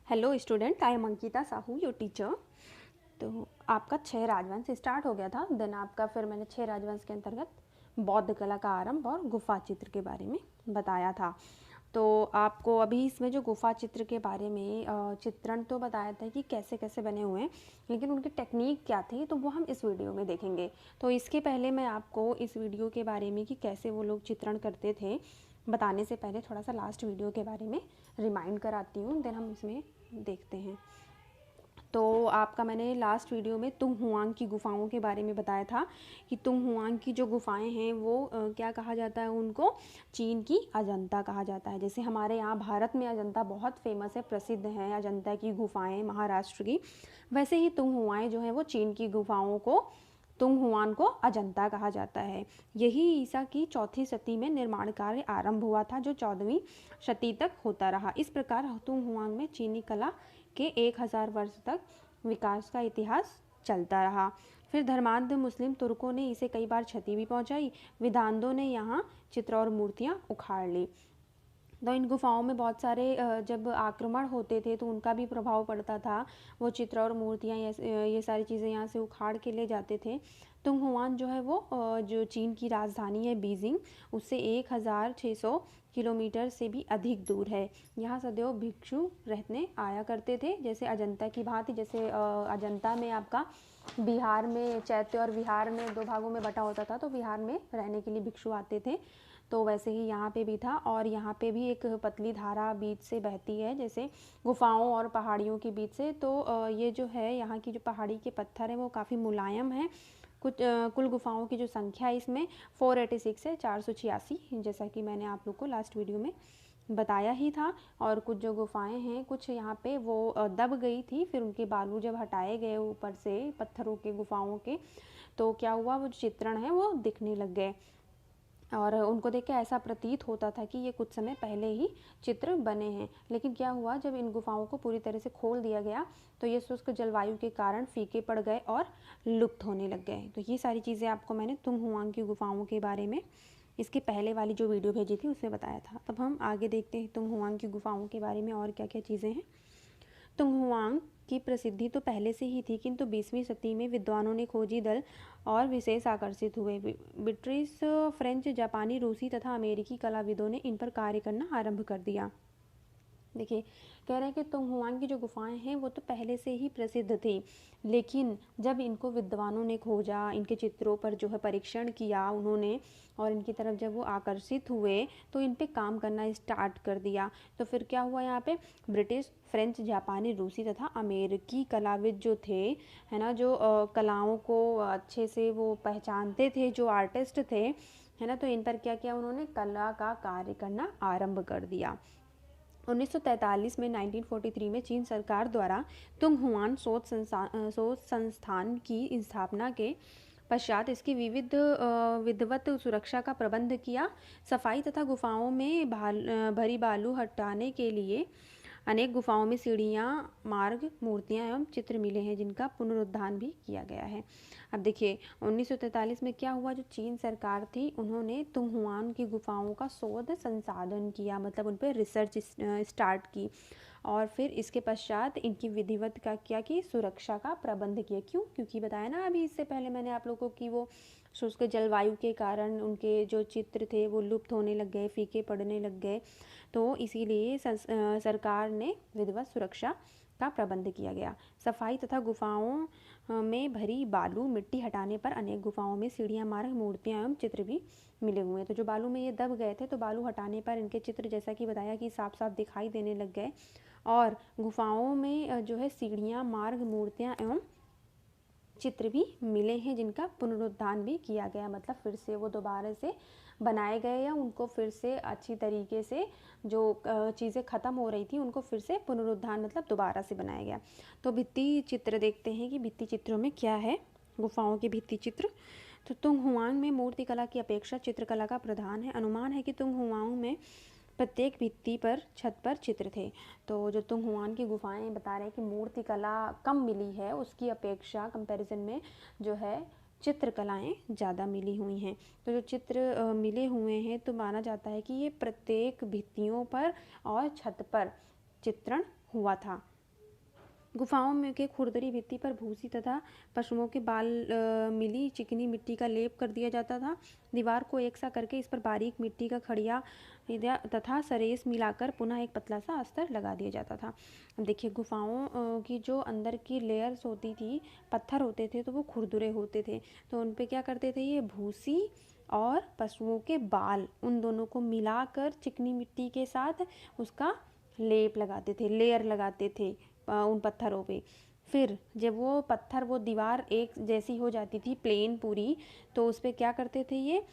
Hello student, I am Ankita Sahu your teacher. तो आपका 6 राजवंश स्टार्ट हो गया था। देन आपका फिर मैंने 6 राजवंश के अंतर्गत बौद्ध कला का आरंभ और गुफा चित्र के बारे में बताया था। तो आपको अभी इसमें जो गुफा चित्र के बारे में चित्रण तो बताया था कि कैसे कैसे बने हुए हैं, लेकिन उनकी टेक्निक क्या थी तो वो हम इस वीडियो में देखेंगे। तो इसके पहले मैं आपको इस वीडियो के बारे में कि कैसे वो लोग चित्रण करते थे बताने से पहले थोड़ा सा लास्ट वीडियो के बारे में रिमाइंड कराती हूँ, देन हम इसमें देखते हैं। तो आपका मैंने लास्ट वीडियो में तुंगहुआंग की गुफाओं के बारे में बताया था कि तुंगहुआंग की जो गुफाएं हैं वो क्या कहा जाता है, उनको चीन की अजंता कहा जाता है। जैसे हमारे यहाँ भारत में अजंता बहुत फेमस है, प्रसिद्ध है अजंता की गुफाएं महाराष्ट्र की, वैसे ही तुंगहुआएं जो है वो चीन की गुफाओं को तुंगहुआन को अजंता कहा जाता है। यही ईसा की 4वीं शती में निर्माण कार्य आरंभ हुआ था, जो 14वीं शती तक होता रहा। इस प्रकार तुंगहुआन में चीनी कला के 1000 वर्ष तक विकास का इतिहास चलता रहा। फिर धर्मांध मुस्लिम तुर्कों ने इसे कई बार क्षति भी पहुंचाई। विदांतों ने यहाँ चित्र और मूर्तियां उखाड़ ली। तो इन गुफाओं में बहुत सारे जब आक्रमण होते थे तो उनका भी प्रभाव पड़ता था। वो चित्र और मूर्तियाँ ये सारी चीज़ें यहाँ से उखाड़ के ले जाते थे। तुंगहुआन जो है वो जो चीन की राजधानी है बीजिंग, उससे 1600 किलोमीटर से भी अधिक दूर है। यहाँ सदैव भिक्षु रहने आया करते थे, जैसे अजंता की भांति। जैसे अजंता में आपका बिहार में चैत्य और विहार में 2 भागों में बटा होता था, तो विहार में रहने के लिए भिक्षु आते थे, तो वैसे ही यहाँ पे भी था। और यहाँ पे भी एक पतली धारा बीच से बहती है, जैसे गुफाओं और पहाड़ियों के बीच से। तो ये जो है यहाँ की जो पहाड़ी के पत्थर हैं वो काफ़ी मुलायम है। कुल गुफाओं की जो संख्या है इसमें 486 है, 486, जैसा कि मैंने आप लोग को लास्ट वीडियो में बताया ही था। और कुछ जो गुफाएं हैं कुछ यहाँ पे वो दब गई थी, फिर उनके बालू जब हटाए गए ऊपर से पत्थरों के गुफाओं के, तो क्या हुआ, वो चित्रण है वो दिखने लग गए और उनको देख के ऐसा प्रतीत होता था कि ये कुछ समय पहले ही चित्र बने हैं। लेकिन क्या हुआ, जब इन गुफाओं को पूरी तरह से खोल दिया गया तो ये शुष्क जलवायु के कारण फीके पड़ गए और लुप्त होने लग गए। तो ये सारी चीज़ें आपको मैंने तुंगहुआंग की गुफाओं के बारे में इसके पहले वाली जो वीडियो भेजी थी उसमें बताया था। तब हम आगे देखते हैं तुंगहुआंग की गुफाओं के बारे में और क्या क्या चीज़ें हैं। तुंगहुआंग की प्रसिद्धि तो पहले से ही थी, किंतु 20वीं शती में विद्वानों ने खोजी दल और विशेष आकर्षित हुए। ब्रिटिश, फ्रेंच, जापानी, रूसी तथा अमेरिकी कलाविदों ने इन पर कार्य करना आरंभ कर दिया। देखिए, कह रहे हैं कि तुंगहुआंग की जो गुफाएं हैं वो तो पहले से ही प्रसिद्ध थी, लेकिन जब इनको विद्वानों ने खोजा, इनके चित्रों पर जो है परीक्षण किया उन्होंने, और इनकी तरफ जब वो आकर्षित हुए तो इन पे काम करना स्टार्ट कर दिया। तो फिर क्या हुआ, यहाँ पे ब्रिटिश, फ्रेंच, जापानी, रूसी तथा अमेरिकी कलाविद जो थे, है ना, जो कलाओं को अच्छे से वो पहचानते थे, जो आर्टिस्ट थे, है ना, तो इन पर क्या किया, उन्होंने कला का कार्य करना आरंभ कर दिया। 1943 में 1943 में चीन सरकार द्वारा तुंगहुआन शोध संस्थान की स्थापना के पश्चात इसकी विधिवत सुरक्षा का प्रबंध किया। सफाई तथा गुफाओं में भरी बालू हटाने के लिए अनेक गुफाओं में सीढ़ियाँ, मार्ग, मूर्तियाँ एवं चित्र मिले हैं, जिनका पुनरुद्धार भी किया गया है। अब देखिए, 1943 में क्या हुआ, जो चीन सरकार थी उन्होंने तुंगहुआन की गुफाओं का शोध संसाधन किया, मतलब उन पर रिसर्च स्टार्ट की, और फिर इसके पश्चात इनकी विधिवत का किया कि सुरक्षा का प्रबंध किया। क्यों? क्योंकि बताया ना अभी इससे पहले मैंने आप लोगों को कि वो शुष्क जलवायु के कारण उनके जो चित्र थे वो लुप्त होने लग गए, फीके पड़ने लग गए, तो इसीलिए सरकार ने विधिवत सुरक्षा का प्रबंध किया गया। सफाई तथा गुफाओं में भरी बालू मिट्टी हटाने पर अनेक गुफाओं में सीढ़ियाँ, मार्ग, मूर्तियाँ एवं चित्र भी मिले हुए हैं। तो जो बालू में ये दब गए थे, तो बालू हटाने पर इनके चित्र, जैसा कि बताया, कि साफ साफ दिखाई देने लग गए, और गुफाओं में जो है सीढ़ियाँ, मार्ग, मूर्तियाँ एवं चित्र भी मिले हैं, जिनका पुनरुद्धार भी किया गया, मतलब फिर से वो दोबारा से बनाए गए, या उनको फिर से अच्छी तरीके से जो चीज़ें ख़त्म हो रही थी उनको फिर से पुनरुद्धार, मतलब दोबारा से बनाया गया। तो भित्ति चित्र देखते हैं कि भित्ति चित्रों में क्या है, गुफाओं के भित्ति चित्र। तो तुंगहुआंग में मूर्तिकला की अपेक्षा चित्रकला का प्रधान है। अनुमान है कि तुंगहुआंग में प्रत्येक भित्ति पर, छत पर चित्र थे। तो जो तुंगहुआन की गुफाएं बता रहे हैं कि मूर्ति कला कम मिली है, उसकी अपेक्षा कंपैरिजन में जो है चित्रकलाएं ज़्यादा मिली हुई हैं। तो जो चित्र मिले हुए हैं तो माना जाता है कि ये प्रत्येक भित्तियों पर और छत पर चित्रण हुआ था। गुफाओं में के खुरदरी भित्ति पर भूसी तथा पशुओं के बाल मिली चिकनी मिट्टी का लेप कर दिया जाता था। दीवार को एक सा करके इस पर बारीक मिट्टी का खड़िया तथा सरेस मिलाकर पुनः एक पतला सा अस्तर लगा दिया जाता था। देखिए, गुफाओं की जो अंदर की लेयर्स होती थी, पत्थर होते थे, तो वो खुरदुरे होते थे। तो उन पे क्या करते थे, ये भूसी और पशुओं के बाल, उन दोनों को मिलाकर चिकनी मिट्टी के साथ उसका लेप लगाते थे, लेयर लगाते थे उन पत्थरों पे। फिर जब वो दीवार एक जैसी हो जाती थी, प्लेन पूरी, तो उस पर क्या करते थे, ये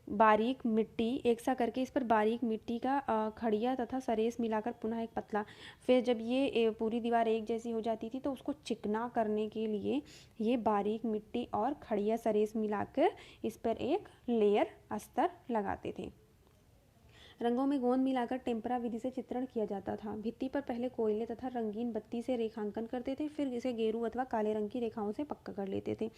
बारीक मिट्टी एक सा करके इस पर बारीक मिट्टी का खड़िया तथा सरेस मिलाकर पुनः एक पतला। फिर जब ये पूरी दीवार एक जैसी हो जाती थी, तो उसको चिकना करने के लिए ये बारीक मिट्टी और खड़िया सरेस मिलाकर इस पर एक लेयर अस्तर लगाते थे। रंगों में गोंद मिलाकर टेम्परा विधि से चित्रण किया जाता था। भित्ति पर पहले कोयले तथा रंगीन बत्ती से रेखांकन करते थे, फिर इसे गेरू अथवा काले रंग की रेखाओं से पक्का कर लेते थे।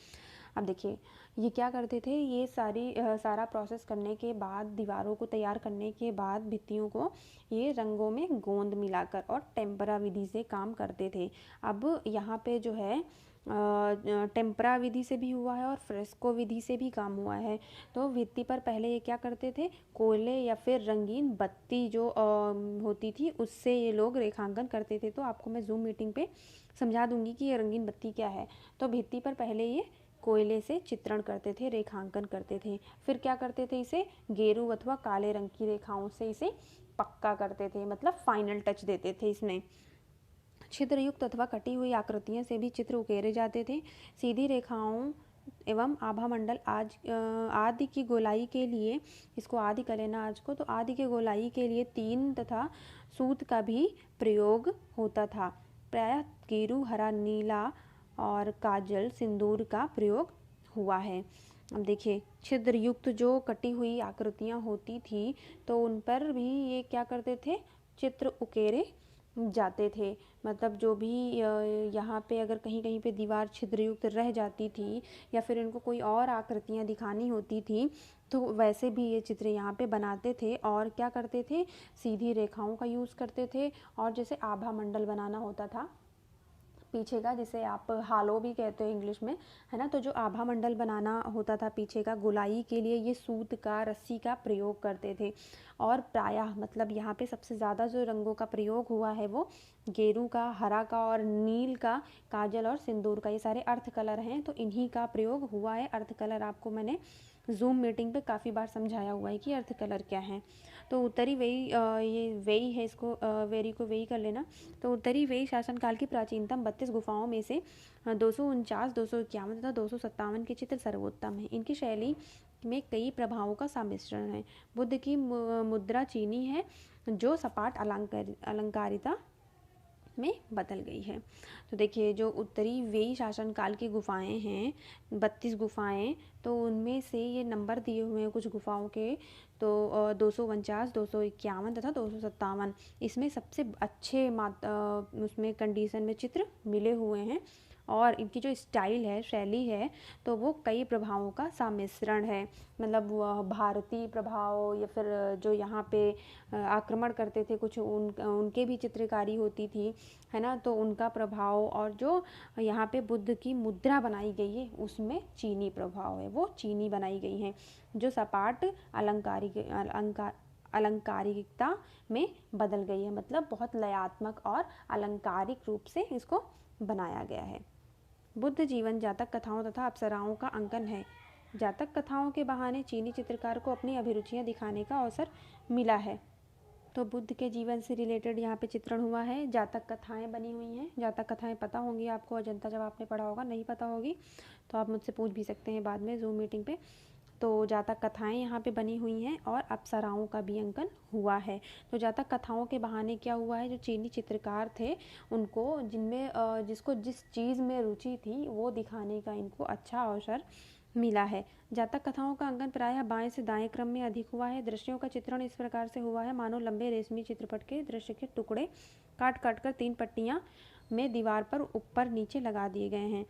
अब देखिए, ये क्या करते थे, ये सारा प्रोसेस करने के बाद, दीवारों को तैयार करने के बाद भित्तियों को ये रंगों में गोंद मिलाकर और टेम्परा विधि से काम करते थे। अब यहाँ पे जो है टेम्परा विधि से भी हुआ है और फ्रेस्को विधि से भी काम हुआ है। तो भित्ति पर पहले ये क्या करते थे, कोयले या फिर रंगीन बत्ती जो होती थी, उससे ये लोग रेखांकन करते थे। तो आपको मैं जूम मीटिंग पे समझा दूंगी कि ये रंगीन बत्ती क्या है। तो भित्ति पर पहले ये कोयले से चित्रण करते थे, रेखांकन करते थे। फिर क्या करते थे, इसे गेरू अथवा काले रंग की रेखाओं से इसे पक्का करते थे, मतलब फाइनल टच देते थे इसमें। छिद्रयुक्त अथवा कटी हुई आकृतियों से भी चित्र उकेरे जाते थे। सीधी रेखाओं एवं आभामंडल आदि की गोलाई के लिए, इसको आदि कर लेना आज को, तो आदि के गोलाई के लिए तीन तथा सूत का भी प्रयोग होता था। प्रायः गेरू, हरा, नीला और काजल, सिंदूर का प्रयोग हुआ है। अब देखिए, छिद्रयुक्त जो कटी हुई आकृतियाँ होती थी, तो उन पर भी ये क्या करते थे, चित्र उकेरे जाते थे। मतलब जो भी यहाँ पे अगर कहीं कहीं पे दीवार छिद्रयुक्त रह जाती थी या फिर इनको कोई और आकृतियाँ दिखानी होती थी, तो वैसे भी ये चित्र यहाँ पे बनाते थे। और क्या करते थे, सीधी रेखाओं का यूज़ करते थे। और जैसे आभा मंडल बनाना होता था पीछे का, जिसे आप हालो भी कहते हो इंग्लिश में, है ना, तो जो आभा मंडल बनाना होता था पीछे का, गोलाई के लिए ये सूत का, रस्सी का प्रयोग करते थे। और प्रायः मतलब यहाँ पे सबसे ज़्यादा जो रंगों का प्रयोग हुआ है वो गेरू का, हरा का और नील का, काजल और सिंदूर का, ये सारे अर्थ कलर हैं, तो इन्हीं का प्रयोग हुआ है। अर्थ कलर आपको मैंने जूम मीटिंग पे काफ़ी बार समझाया हुआ है कि अर्थ कलर क्या है। तो उत्तरी वेई ये वेई है, इसको वेरी को वेई कर लेना। तो उत्तरी वेई शासनकाल की प्राचीनतम 32 गुफाओं में से 249, 251 तथा 257 के चित्र सर्वोत्तम हैं। इनकी शैली में कई प्रभावों का सम्मिश्रण है। बुद्ध की मुद्रा चीनी है, जो सपाट अलंकारिता में बदल गई है। तो देखिए, जो उत्तरी वेई शासनकाल की गुफाएं हैं, 32 गुफाएं, तो उनमें से ये नंबर दिए हुए हैं कुछ गुफाओं के, तो 249, 251 तथा 257, इसमें सबसे अच्छे उसमें कंडीशन में चित्र मिले हुए हैं। और इनकी जो स्टाइल है, शैली है, तो वो कई प्रभावों का सम्मिश्रण है। मतलब भारतीय प्रभाव या फिर जो यहाँ पे आक्रमण करते थे कुछ, उनके भी चित्रकारी होती थी, है ना, तो उनका प्रभाव, और जो यहाँ पे बुद्ध की मुद्रा बनाई गई है उसमें चीनी प्रभाव है, वो चीनी बनाई गई है, जो सपाट अलंकारिकता में बदल गई है। मतलब बहुत लयात्मक और अलंकारिक रूप से इसको बनाया गया है। बुद्ध जीवन जातक कथाओं तथा अप्सराओं का अंकन है। जातक कथाओं के बहाने चीनी चित्रकार को अपनी अभिरुचियां दिखाने का अवसर मिला है। तो बुद्ध के जीवन से रिलेटेड यहाँ पे चित्रण हुआ है, जातक कथाएं बनी हुई हैं। जातक कथाएं पता होंगी आपको, अजंता जब आपने पढ़ा होगा, नहीं पता होगी तो आप मुझसे पूछ भी सकते हैं बाद में जूम मीटिंग पे। तो जातक कथाएं यहाँ पे बनी हुई हैं और अप्सराओं का भी अंकन हुआ है। तो जातक कथाओं के बहाने क्या हुआ है, जो चीनी चित्रकार थे उनको, जिनमें जिसको जिस चीज़ में रुचि थी वो दिखाने का इनको अच्छा अवसर मिला है। जातक कथाओं का अंकन प्रायः बाएं से दाएं क्रम में अधिक हुआ है। दृश्यों का चित्रण इस प्रकार से हुआ है, मानो लंबे रेशमी चित्रपट के दृश्य के टुकड़े काट काट कर 3 पट्टियाँ में दीवार पर ऊपर नीचे लगा दिए गए हैं।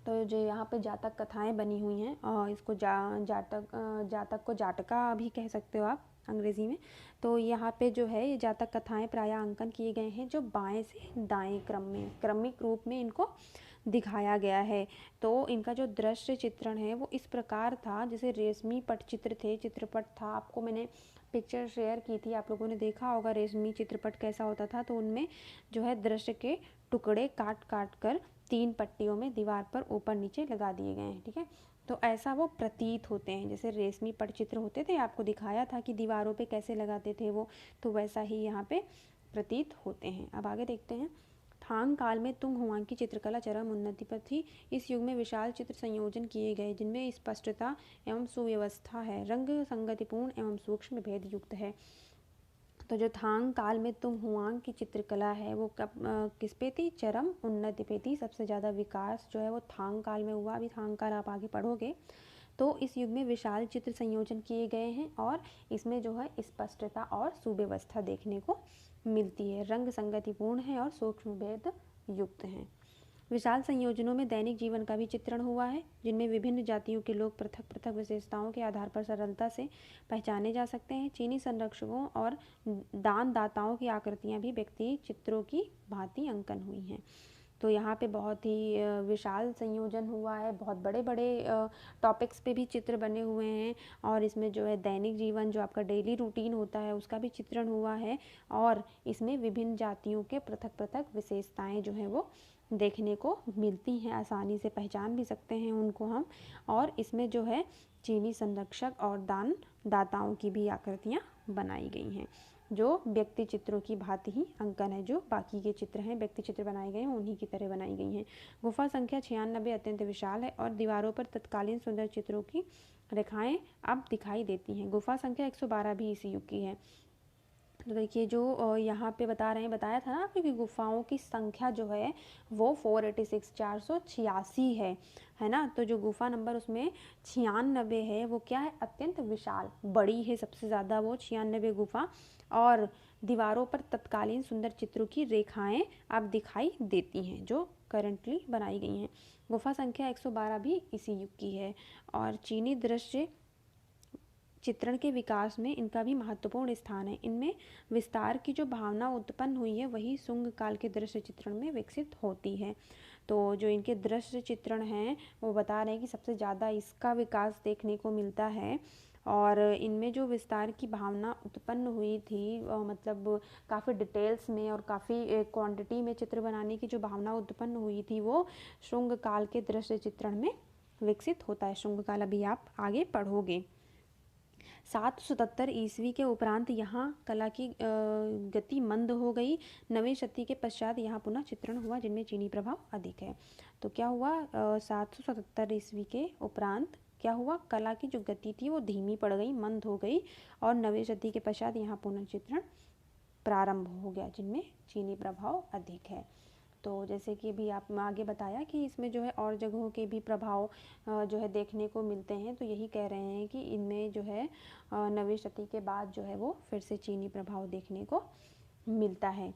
तो जो यहाँ पे जातक कथाएं बनी हुई हैं, और इसको जातक को जाटका भी कह सकते हो आप, अंग्रेज़ी में। तो यहाँ पे जो है ये जातक कथाएं प्रायः अंकन किए गए हैं जो बाएं से दाएं क्रम में, क्रमिक रूप में इनको दिखाया गया है। तो इनका जो दृश्य चित्रण है वो इस प्रकार था, जैसे रेशमी पटचित्र थे, चित्रपट था। आपको मैंने पिक्चर शेयर की थी, आप लोगों ने देखा होगा रेशमी चित्रपट कैसा होता था। तो उनमें जो है दृश्य के टुकड़े काट काट कर 3 पट्टियों में दीवार पर ऊपर नीचे लगा दिए गए हैं, ठीक है। तो ऐसा वो प्रतीत होते हैं, जैसे रेशमी पटचित्र होते थे, आपको दिखाया था कि दीवारों पे कैसे लगाते थे वो, तो वैसा ही यहाँ पे प्रतीत होते हैं। अब आगे देखते हैं। थांग काल में तुंग हुआंग की चित्रकला चरम उन्नति पर थी। इस युग में विशाल चित्र संयोजन किए गए जिनमें स्पष्टता एवं सुव्यवस्था है, रंग संगतिपूर्ण एवं सूक्ष्म भेद युक्त है। तो जो थांग काल में तुंग हुआंग की चित्रकला है वो कब किस पे थी? चरम उन्नति पे थी। सबसे ज़्यादा विकास जो है वो थांग काल में हुआ। अभी थांग काल आप आगे पढ़ोगे। तो इस युग में विशाल चित्र संयोजन किए गए हैं और इसमें जो है स्पष्टता और सुव्यवस्था देखने को मिलती है, रंग संगतिपूर्ण है और सूक्ष्म भेद युक्त हैं। विशाल संयोजनों में दैनिक जीवन का भी चित्रण हुआ है, जिनमें विभिन्न जातियों के लोग पृथक पृथक विशेषताओं के आधार पर सरलता से पहचाने जा सकते हैं। चीनी संरक्षकों और दानदाताओं की आकृतियां भी व्यक्ति चित्रों की भांति अंकन हुई हैं। तो यहाँ पे बहुत ही विशाल संयोजन हुआ है, बहुत बड़े बड़े टॉपिक्स पे भी चित्र बने हुए हैं और इसमें जो है दैनिक जीवन जो आपका डेली रूटीन होता है उसका भी चित्रण हुआ है और इसमें विभिन्न जातियों के पृथक पृथक विशेषताएं जो है वो देखने को मिलती हैं, आसानी से पहचान भी सकते हैं उनको हम। और इसमें जो है चीनी संरक्षक और दान दाताओं की भी आकृतियाँ बनाई गई हैं, जो व्यक्ति चित्रों की भांति ही अंकन है। जो बाकी के चित्र हैं व्यक्ति चित्र बनाए गए हैं उन्हीं की तरह बनाई गई हैं। गुफा संख्या 96 अत्यंत विशाल है और दीवारों पर तत्कालीन सुंदर चित्रों की रेखाएं अब दिखाई देती हैं। गुफा संख्या 112 भी इसी युग की है। तो देखिए जो यहाँ पे बता रहे हैं, बताया था ना आपको कि गुफाओं की संख्या जो है वो 486 486 है ना। तो जो गुफा नंबर उसमें 96 है वो क्या है? अत्यंत विशाल, बड़ी है सबसे ज़्यादा वो 96 गुफा। और दीवारों पर तत्कालीन सुंदर चित्रों की रेखाएं अब दिखाई देती हैं जो करंटली बनाई गई हैं। गुफा संख्या 112 भी इसी युग की है। और चीनी दृश्य चित्रण के विकास में इनका भी महत्वपूर्ण स्थान है। इनमें विस्तार की जो भावना उत्पन्न हुई है वही शुंग काल के दृश्य चित्रण में विकसित होती है। तो जो इनके दृश्य चित्रण हैं वो बता रहे हैं कि सबसे ज़्यादा इसका विकास देखने को मिलता है और इनमें जो विस्तार की भावना उत्पन्न हुई थी मतलब काफ़ी डिटेल्स में और काफ़ी क्वांटिटी में चित्र बनाने की जो भावना उत्पन्न हुई थी वो शुंग काल के दृश्य चित्रण में विकसित होता है। शुंग काल अभी आप आगे पढ़ोगे। 777 ईस्वी के उपरांत यहाँ कला की गति मंद हो गई। 9वीं शती के पश्चात यहाँ पुनः चित्रण हुआ जिनमें चीनी प्रभाव अधिक है। तो क्या हुआ? 777 ईस्वी के उपरांत क्या हुआ? कला की जो गति थी वो धीमी पड़ गई, मंद हो गई और 9वीं शती के पश्चात यहाँ पुनः चित्रण प्रारंभ हो गया जिनमें चीनी प्रभाव अधिक है। तो जैसे कि भी आप आगे बताया कि इसमें जो है और जगहों के भी प्रभाव जो है देखने को मिलते हैं। तो यही कह रहे हैं कि इनमें जो है 9वीं शती के बाद जो है वो फिर से चीनी प्रभाव देखने को मिलता है।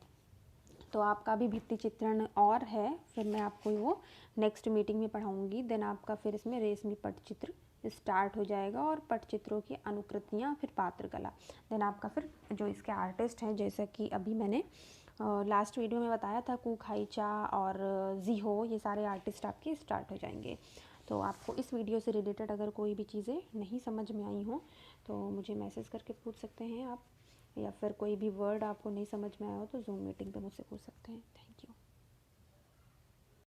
तो आपका भी भित्ति चित्रण और है, फिर मैं आपको वो नेक्स्ट मीटिंग में पढ़ाऊँगी। देन आपका फिर इसमें रेशमी पटचित्र स्टार्ट हो जाएगा और पटचित्रों की अनुकृतियाँ, फिर पात्र कला। देन आपका फिर जो इसके आर्टिस्ट हैं, जैसा कि अभी मैंने लास्ट वीडियो में बताया था, कू खाईचा और जीहो, ये सारे आर्टिस्ट आपके स्टार्ट हो जाएंगे। तो आपको इस वीडियो से रिलेटेड अगर कोई भी चीज़ें नहीं समझ में आई हो तो मुझे मैसेज करके पूछ सकते हैं आप, या फिर कोई भी वर्ड आपको नहीं समझ में आया हो तो जूम मीटिंग पे मुझसे पूछ सकते हैं।